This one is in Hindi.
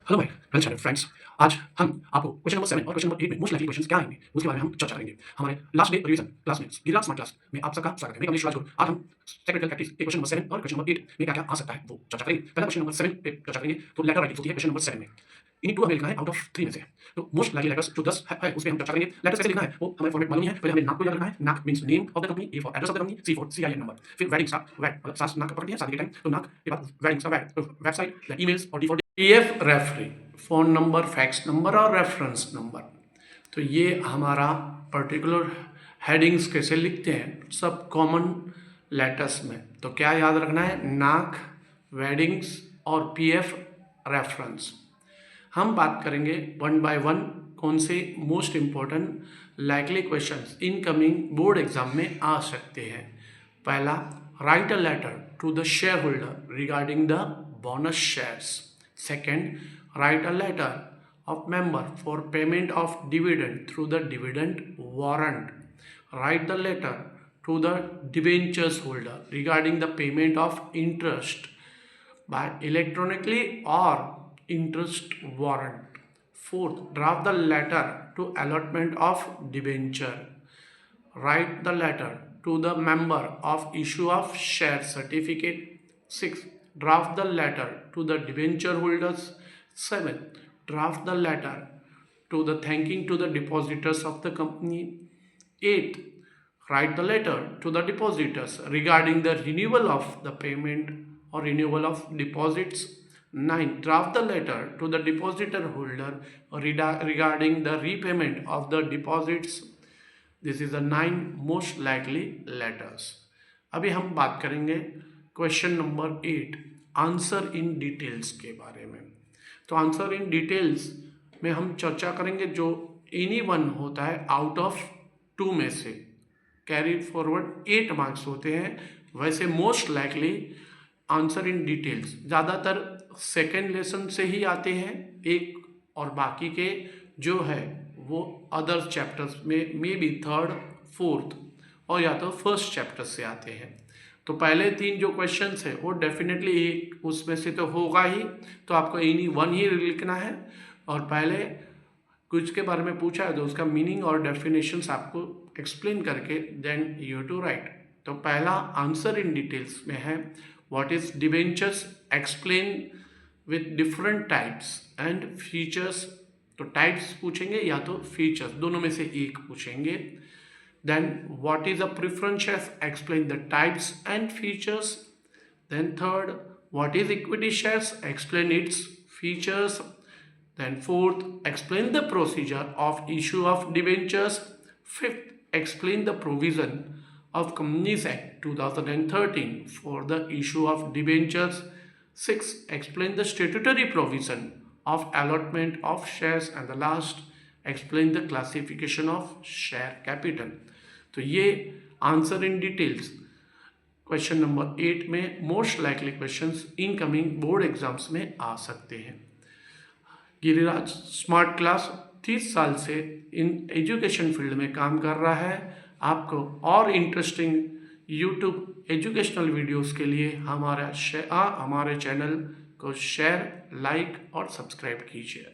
Hello my well channel friends. आज हम आपको क्वेश्चन नंबर 7 और क्वेश्चन नंबर 8 में मोस्ट लाइकली क्वेश्चंस क्या आएंगे उसके बारे में हम चर्चा करेंगे। हमारे लास्ट डे रिवीजन क्लास में गिरिराज स्मार्ट क्लास में आप सबका स्वागत है। मैं कमलेश राजगुरु। आज हम सेक्रेटरी प्रैक्टिस के क्वेश्चन नंबर 7 और क्वेश्चन नंबर 8 में क्या क्या आ सकता है वो चर्चा करेंगे। पहला क्वेश्चन नंबर 7 पे चर्चा करेंगे तो लेटर राइटिंग होती है क्वेश्चन नंबर 7 में। इन्हीं टू हमें लिखना है आउट ऑफ 3 में से। तो मोस्ट लाइकली लेटर्स जो 10 है उस पे हम चर्चा करेंगे। लेटर्स कैसे लिखना है वो हमें फॉर्मेट मालूम ही है। पहले हमें नाक को याद रखना है। NAC means name of the company, A for address of the company, C for CIN number. फिर वेडिंग सा वेड मतलब सास नाक पकड़ती है शादी के टाइम तो नाक के बाद वेडिंग सा वेड वेबसाइट ईमेल्स और D for PF referee, phone number, fax number और रेफरेंस नंबर। तो ये हमारा पर्टिकुलर हेडिंग्स कैसे लिखते हैं सब कॉमन लेटर्स में। तो क्या याद रखना है? नाक, वेडिंग्स और पीएफ रेफरेंस। हम बात करेंगे वन बाय वन कौन से most important likely questions incoming board exam में आ सकते हैं। पहला, write a letter to the shareholder regarding the bonus shares. Second, write a letter of member for payment of dividend through the dividend warrant. Write the letter to the debentures holder regarding the payment of interest by electronically or interest warrant. Fourth, draft the letter to allotment of debenture. Write the letter to the member of issue of share certificate. 6. Draft the letter to the debenture holders. 7. Draft the letter to the thanking to the depositors of the company. 8. Write the letter to the depositors regarding the renewal of the payment or renewal of deposits. 9. Draft the letter to the depositor holder regarding the repayment of the deposits. This is the 9 most likely letters. अभी हम बात करेंगे question number 8 answer in details के बारे में। तो आंसर इन डिटेल्स में हम चर्चा करेंगे जो एनी वन होता है आउट ऑफ 2 में से कैरी फॉरवर्ड 8 मार्क्स होते हैं। वैसे most likely answer in details ज़्यादातर सेकेंड लेसन से ही आते हैं एक, और बाकी के जो है वो अदर चैप्टर्स में मे बी थर्ड, फोर्थ और या तो फर्स्ट चैप्टर से आते हैं। तो पहले 3 जो क्वेश्चंस है वो डेफिनेटली एक उसमें से तो होगा ही, तो आपको एनी वन ही लिखना है। और पहले कुछ के बारे में पूछा है तो उसका मीनिंग और डेफिनेशंस आपको एक्सप्लेन करके देन यू टू राइट। तो पहला आंसर इन डिटेल्स में है what is debentures, explain with different types and features. तो टाइप्स पूछेंगे या तो फीचर्स, दोनों में से एक पूछेंगे। Then what is a preference shares, explain the types and features. Then third, what is equity shares, explain its features. Then fourth, explain the procedure of issue of debentures. Fifth, explain the provision of Companies Act 2013 for the issue of debentures. Sixth, explain the statutory provision of allotment of shares. And the last, explain the classification of share capital. तो ये answer in details question number 8 में most likely questions incoming board exams में आ सकते हैं। गिरिराज स्मार्ट क्लास 30 साल से इन एजुकेशन फील्ड में काम कर रहा है। आपको और इंटरेस्टिंग यूट्यूब एजुकेशनल वीडियोस के लिए हमारे चैनल को शेयर, लाइक और सब्सक्राइब कीजिए।